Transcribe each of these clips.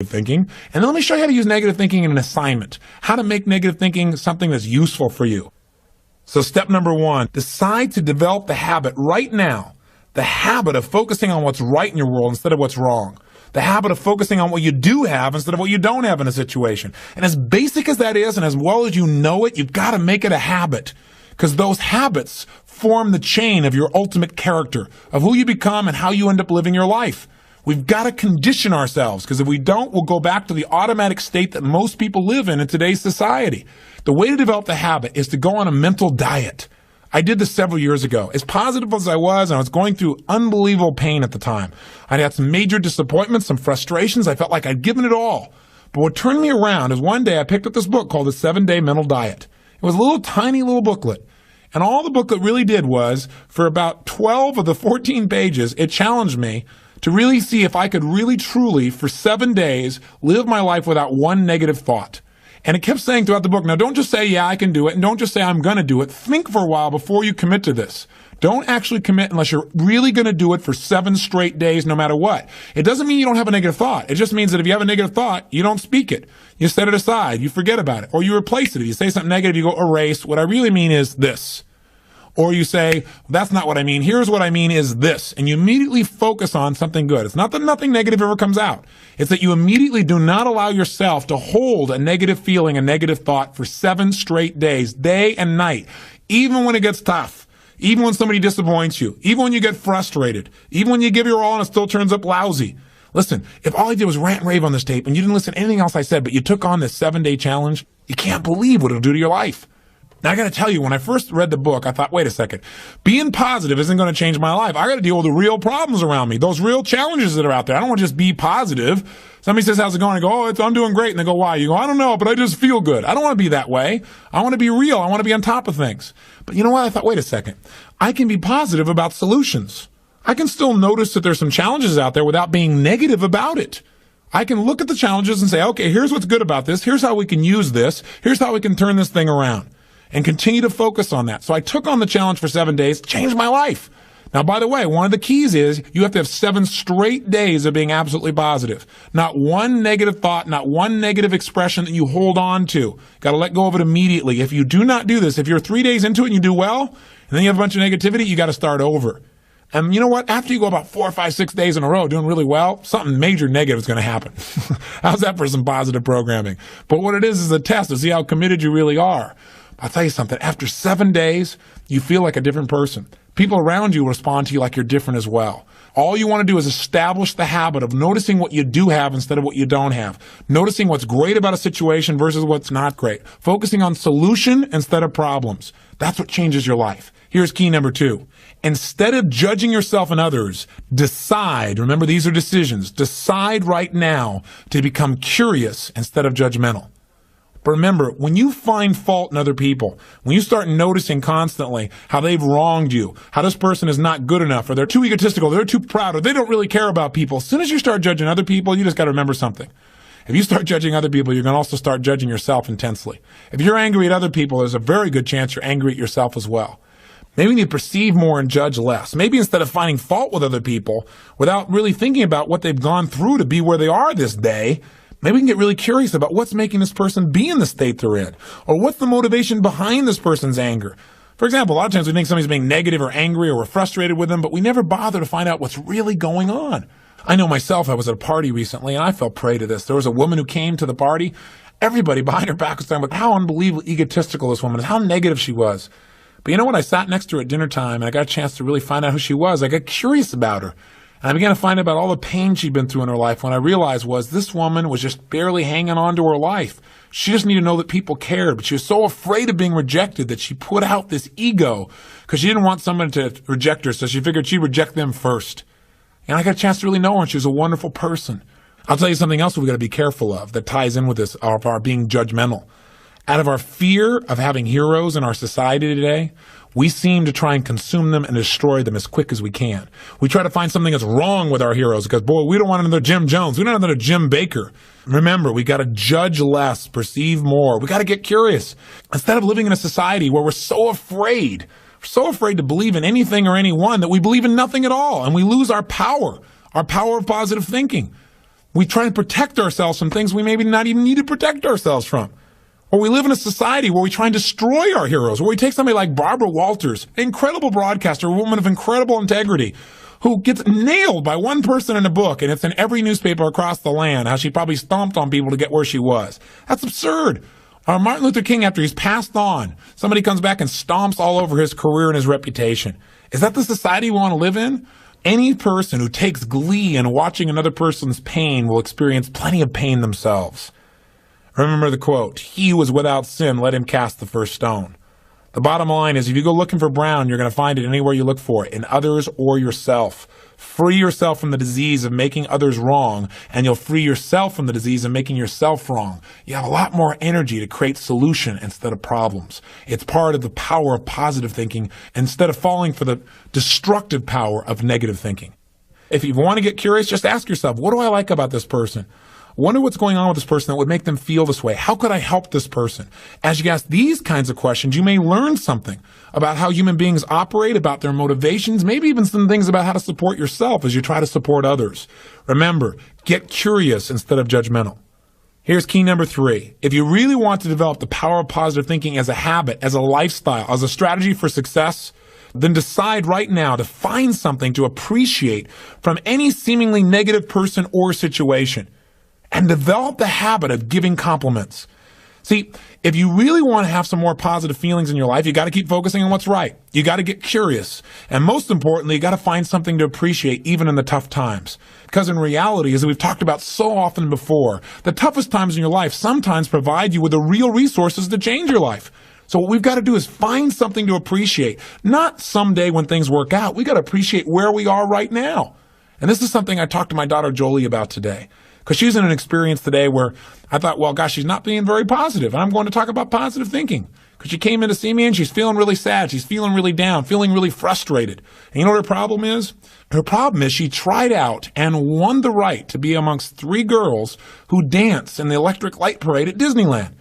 negative thinking. And then let me show you how to use negative thinking in an assignment, how to make negative thinking something that's useful for you. So step number 1, decide to develop the habit right now, the habit of focusing on what's right in your world instead of what's wrong. The habit of focusing on what you do have instead of what you don't have in a situation. And as basic as that is, and as well as you know it, you've got to make it a habit. Because those habits form the chain of your ultimate character, of who you become and how you end up living your life. We've got to condition ourselves, because if we don't, we'll go back to the automatic state that most people live in today's society. The way to develop the habit is to go on a mental diet. I did this several years ago. As positive as I was going through unbelievable pain at the time. I'd had some major disappointments, some frustrations. I felt like I'd given it all. But what turned me around is one day I picked up this book called The 7-Day Mental Diet. It was a little tiny little booklet. And all the booklet really did was, for about 12 of the 14 pages, it challenged me to really see if I could really truly, for 7 days, live my life without one negative thought. And it kept saying throughout the book, now don't just say, yeah, I can do it, and don't just say, I'm going to do it. Think for a while before you commit to this. Don't actually commit unless you're really going to do it for 7 straight days, no matter what. It doesn't mean you don't have a negative thought. It just means that if you have a negative thought, you don't speak it. You set it aside. You forget about it. Or you replace it. If you say something negative, you go erase. What I really mean is this. Or you say, that's not what I mean. Here's what I mean is this. And you immediately focus on something good. It's not that nothing negative ever comes out. It's that you immediately do not allow yourself to hold a negative feeling, a negative thought for 7 straight days, day and night, even when it gets tough, even when somebody disappoints you, even when you get frustrated, even when you give your all and it still turns up lousy. Listen, if all I did was rant and rave on this tape and you didn't listen to anything else I said, but you took on this 7-day challenge, you can't believe what it'll do to your life. Now, I got to tell you, when I first read the book, I thought, wait a second, being positive isn't going to change my life. I got to deal with the real problems around me, those real challenges that are out there. I don't want to just be positive. Somebody says, how's it going? I go, I'm doing great. And they go, why? You go, I don't know, but I just feel good. I don't want to be that way. I want to be real. I want to be on top of things. But you know what? I thought, wait a second. I can be positive about solutions. I can still notice that there's some challenges out there without being negative about it. I can look at the challenges and say, okay, here's what's good about this. Here's how we can use this. Here's how we can turn this thing around. And continue to focus on that. So I took on the challenge for 7 days, changed my life. Now, by the way, one of the keys is you have to have 7 straight days of being absolutely positive. Not one negative thought, not one negative expression that you hold on to. Got to let go of it immediately. If you do not do this, if you're 3 days into it and you do well, and then you have a bunch of negativity, you got to start over. And you know what? After you go about 4 or 5, 6 days in a row doing really well, something major negative is going to happen. How's that for some positive programming? But what it is a test to see how committed you really are. I'll tell you something, after 7 days, you feel like a different person. People around you respond to you like you're different as well. All you want to do is establish the habit of noticing what you do have instead of what you don't have. Noticing what's great about a situation versus what's not great. Focusing on solution instead of problems. That's what changes your life. Here's key number 2. Instead of judging yourself and others, decide, remember these are decisions, decide right now to become curious instead of judgmental. But remember, when you find fault in other people, when you start noticing constantly how they've wronged you, how this person is not good enough, or they're too egotistical, they're too proud, or they don't really care about people, as soon as you start judging other people, you just got to remember something. If you start judging other people, you're going to also start judging yourself intensely. If you're angry at other people, there's a very good chance you're angry at yourself as well. Maybe you need to perceive more and judge less. Maybe instead of finding fault with other people, without really thinking about what they've gone through to be where they are this day, maybe we can get really curious about what's making this person be in the state they're in, or what's the motivation behind this person's anger. For example, a lot of times we think somebody's being negative or angry or we're frustrated with them, but we never bother to find out what's really going on. I know myself, I was at a party recently and I fell prey to this. There was a woman who came to the party. Everybody behind her back was talking about how unbelievably egotistical this woman is, how negative she was. But you know what? I sat next to her at dinner time and I got a chance to really find out who she was. I got curious about her. And I began to find out about all the pain she'd been through in her life. When I realized was this woman was just barely hanging on to her life. She just needed to know that people cared, but she was so afraid of being rejected that she put out this ego because she didn't want someone to reject her, so she figured she'd reject them first. And I got a chance to really know her, and she was a wonderful person. I'll tell you something else we've got to be careful of that ties in with this, of our being judgmental. Out of our fear of having heroes in our society today, we seem to try and consume them and destroy them as quick as we can. We try to find something that's wrong with our heroes because, boy, we don't want another Jim Jones. We don't want another Jim Baker. Remember, we got to judge less, perceive more. We got to get curious. Instead of living in a society where we're so afraid to believe in anything or anyone that we believe in nothing at all, and we lose our power of positive thinking. We try and protect ourselves from things we maybe not even need to protect ourselves from. Or we live in a society where we try and destroy our heroes, where we take somebody like Barbara Walters, an incredible broadcaster, a woman of incredible integrity, who gets nailed by one person in a book, and it's in every newspaper across the land, how she probably stomped on people to get where she was. That's absurd. Martin Luther King, after he's passed on, somebody comes back and stomps all over his career and his reputation. Is that the society we want to live in? Any person who takes glee in watching another person's pain will experience plenty of pain themselves. Remember the quote, "He who is without sin, let him cast the first stone." The bottom line is, if you go looking for brown, you're going to find it anywhere you look for it, in others or yourself. Free yourself from the disease of making others wrong, and you'll free yourself from the disease of making yourself wrong. You have a lot more energy to create solution instead of problems. It's part of the power of positive thinking instead of falling for the destructive power of negative thinking. If you want to get curious, just ask yourself, what do I like about this person? Wonder what's going on with this person that would make them feel this way. How could I help this person? As you ask these kinds of questions, you may learn something about how human beings operate, about their motivations, maybe even some things about how to support yourself as you try to support others. Remember, get curious instead of judgmental. Here's key number 3. If you really want to develop the power of positive thinking as a habit, as a lifestyle, as a strategy for success, then decide right now to find something to appreciate from any seemingly negative person or situation. And develop the habit of giving compliments. See, if you really want to have some more positive feelings in your life, you got to keep focusing on what's right. You got to get curious. And most importantly, you got to find something to appreciate even in the tough times. Because in reality, as we've talked about so often before, the toughest times in your life sometimes provide you with the real resources to change your life. So what we've got to do is find something to appreciate. Not someday when things work out. We got to appreciate where we are right now. And this is something I talked to my daughter Jolie about today. Because she's in an experience today where I thought, well, gosh, she's not being very positive. And I'm going to talk about positive thinking. Because she came in to see me and she's feeling really sad. She's feeling really down, feeling really frustrated. And you know what her problem is? Her problem is she tried out and won the right to be amongst 3 girls who dance in the electric light parade at Disneyland.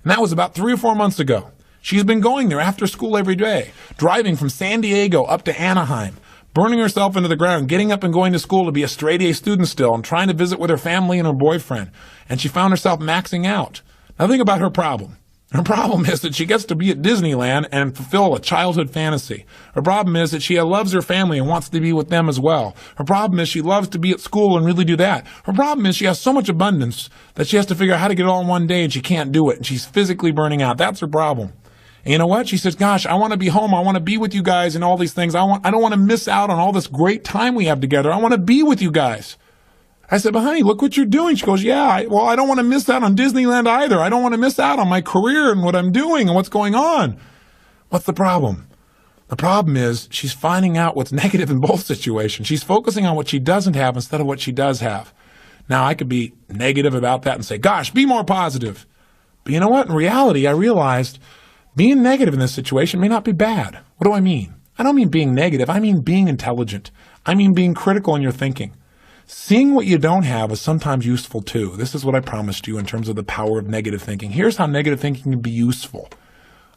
And that was about 3 or 4 months ago. She's been going there after school every day, driving from San Diego up to Anaheim, burning herself into the ground, getting up and going to school to be a straight-A student still and trying to visit with her family and her boyfriend. And she found herself maxing out. Now think about her problem. Her problem is that she gets to be at Disneyland and fulfill a childhood fantasy. Her problem is that she loves her family and wants to be with them as well. Her problem is she loves to be at school and really do that. Her problem is she has so much abundance that she has to figure out how to get it all in one day and she can't do it. And she's physically burning out. That's her problem. And you know what? She says, gosh, I want to be home. I want to be with you guys and all these things. I don't want to miss out on all this great time we have together. I want to be with you guys. I said, but honey, look what you're doing. She goes, yeah, I don't want to miss out on Disneyland either. I don't want to miss out on my career and what I'm doing and what's going on. What's the problem? The problem is she's finding out what's negative in both situations. She's focusing on what she doesn't have instead of what she does have. Now, I could be negative about that and say, gosh, be more positive. But you know what? In reality, I realized being negative in this situation may not be bad. What do I mean? I don't mean being negative. I mean being intelligent. I mean being critical in your thinking. Seeing what you don't have is sometimes useful too. This is what I promised you in terms of the power of negative thinking. Here's how negative thinking can be useful.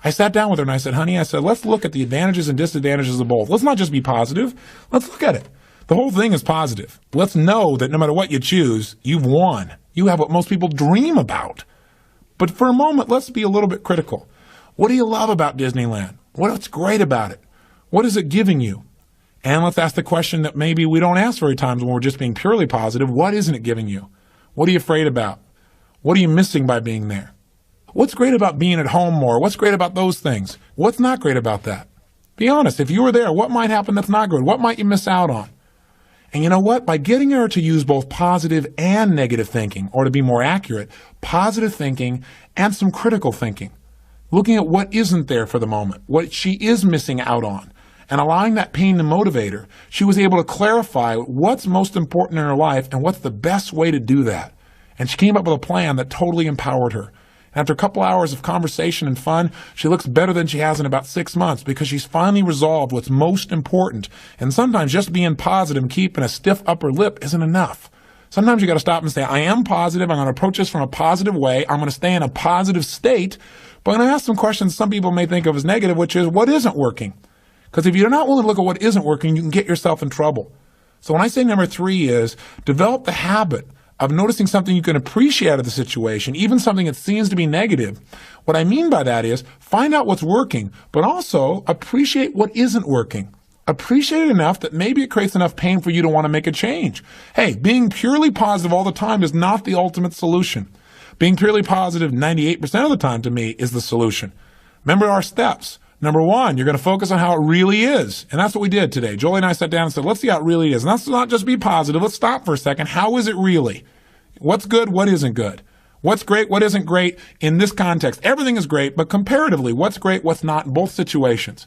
I sat down with her and I said, honey, let's look at the advantages and disadvantages of both. Let's not just be positive. Let's look at it. The whole thing is positive. Let's know that no matter what you choose, you've won. You have what most people dream about. But for a moment, let's be a little bit critical. What do you love about Disneyland? What's great about it? What is it giving you? And let's ask the question that maybe we don't ask very times when we're just being purely positive. What isn't it giving you? What are you afraid about? What are you missing by being there? What's great about being at home more? What's great about those things? What's not great about that? Be honest. If you were there, what might happen that's not good? What might you miss out on? And you know what? By getting her to use both positive and negative thinking, or to be more accurate, positive thinking and some critical thinking, looking at what isn't there for the moment, what she is missing out on, and allowing that pain to motivate her, she was able to clarify what's most important in her life and what's the best way to do that. And she came up with a plan that totally empowered her. And after a couple hours of conversation and fun, she looks better than she has in about 6 months because she's finally resolved what's most important. And sometimes just being positive and keeping a stiff upper lip isn't enough. Sometimes you got to stop and say, I am positive. I'm going to approach this from a positive way. I'm going to stay in a positive state. But I'm going to ask some questions some people may think of as negative, which is, what isn't working? Because if you're not willing to look at what isn't working, you can get yourself in trouble. So when I say number 3 is, develop the habit of noticing something you can appreciate out of the situation, even something that seems to be negative. What I mean by that is find out what's working, but also appreciate what isn't working. Appreciate it enough that maybe it creates enough pain for you to want to make a change. Hey, being purely positive all the time is not the ultimate solution. Being purely positive 98% of the time to me is the solution. Remember our steps. Number one, you're going to focus on how it really is. And that's what we did today. Jolie and I sat down and said, let's see how it really is. And let's not just be positive. Let's stop for a second. How is it really? What's good? What isn't good? What's great? What isn't great in this context? Everything is great, but comparatively, what's great? What's not in both situations?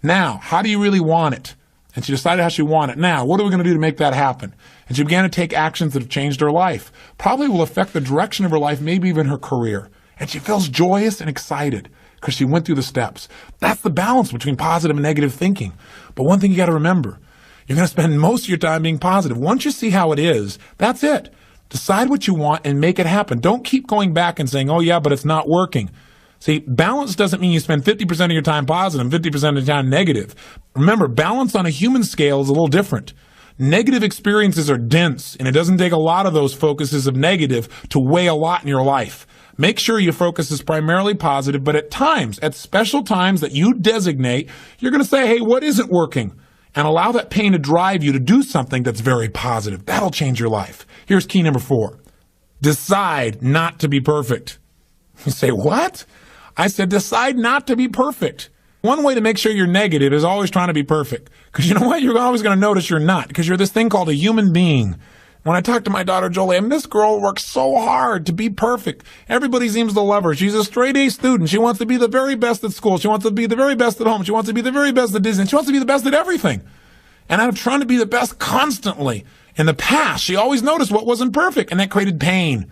Now, how do you really want it? And she decided how she wanted it. Now, what are we going to do to make that happen? And she began to take actions that have changed her life. Probably will affect the direction of her life, maybe even her career. And she feels joyous and excited because she went through the steps. That's the balance between positive and negative thinking. But one thing you got to remember, you're going to spend most of your time being positive. Once you see how it is, that's it. Decide what you want and make it happen. Don't keep going back and saying, oh yeah, but it's not working. See, balance doesn't mean you spend 50% of your time positive and 50% of your time negative. Remember, balance on a human scale is a little different. Negative experiences are dense, and it doesn't take a lot of those focuses of negative to weigh a lot in your life. Make sure your focus is primarily positive, but at times, at special times that you designate, you're going to say, hey, what isn't working? And allow that pain to drive you to do something that's very positive. That'll change your life. Here's key number 4. Decide not to be perfect. You say, what? I said, decide not to be perfect. One way to make sure you're negative is always trying to be perfect. Because you know what? You're always going to notice you're not. Because you're this thing called a human being. When I talk to my daughter, Jolie, this girl works so hard to be perfect. Everybody seems to love her. She's a straight A student. She wants to be the very best at school. She wants to be the very best at home. She wants to be the very best at Disney. She wants to be the best at everything. And I'm trying to be the best constantly. In the past, she always noticed what wasn't perfect, and that created pain.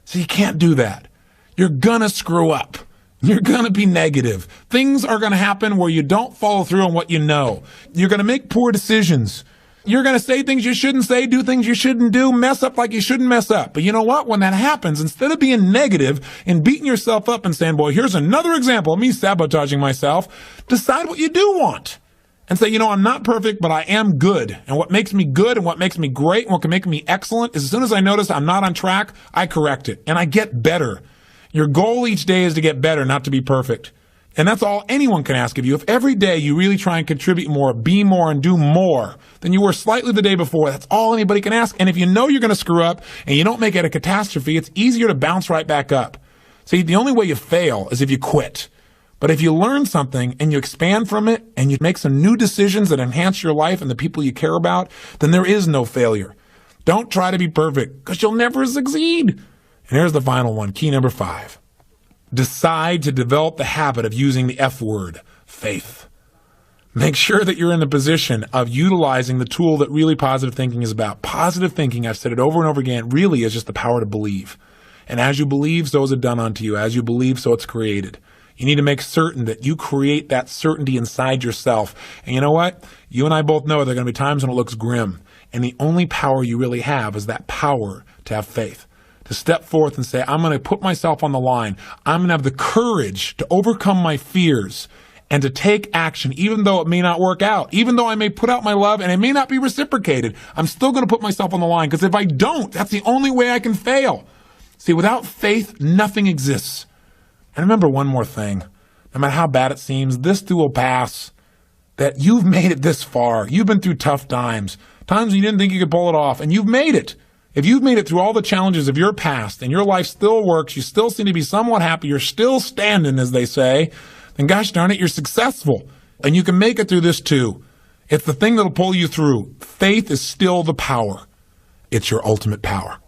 So you can't do that. You're going to screw up. You're going to be negative. Things are going to happen where you don't follow through on what you know. You're going to make poor decisions. You're going to say things you shouldn't say, do things you shouldn't do, mess up like you shouldn't mess up. But you know what? When that happens, instead of being negative and beating yourself up and saying, boy, here's another example of me sabotaging myself, decide what you do want. And say, I'm not perfect, but I am good. And what makes me good and what makes me great and what can make me excellent is as soon as I notice I'm not on track, I correct it and I get better. Your goal each day is to get better, not to be perfect. And that's all anyone can ask of you. If every day you really try and contribute more, be more, and do more than you were slightly the day before, that's all anybody can ask. And if you know you're going to screw up and you don't make it a catastrophe, it's easier to bounce right back up. See, the only way you fail is if you quit. But if you learn something and you expand from it and you make some new decisions that enhance your life and the people you care about, then there is no failure. Don't try to be perfect because you'll never succeed. And here's the final one, key number 5. Decide to develop the habit of using the F word, faith. Make sure that you're in the position of utilizing the tool that really positive thinking is about. Positive thinking, I've said it over and over again, really is just the power to believe. And as you believe, so is it done unto you. As you believe, so it's created. You need to make certain that you create that certainty inside yourself. And you know what? You and I both know there are going to be times when it looks grim. And the only power you really have is that power to have faith. To step forth and say, I'm going to put myself on the line. I'm going to have the courage to overcome my fears and to take action, even though it may not work out. Even though I may put out my love and it may not be reciprocated, I'm still going to put myself on the line because if I don't, that's the only way I can fail. See, without faith, nothing exists. And remember one more thing. No matter how bad it seems, this too will pass. That you've made it this far. You've been through tough times. Times when you didn't think you could pull it off. And you've made it. If you've made it through all the challenges of your past and your life still works, you still seem to be somewhat happy, you're still standing, as they say, then gosh darn it, you're successful. And you can make it through this too. It's the thing that'll pull you through. Faith is still the power. It's your ultimate power.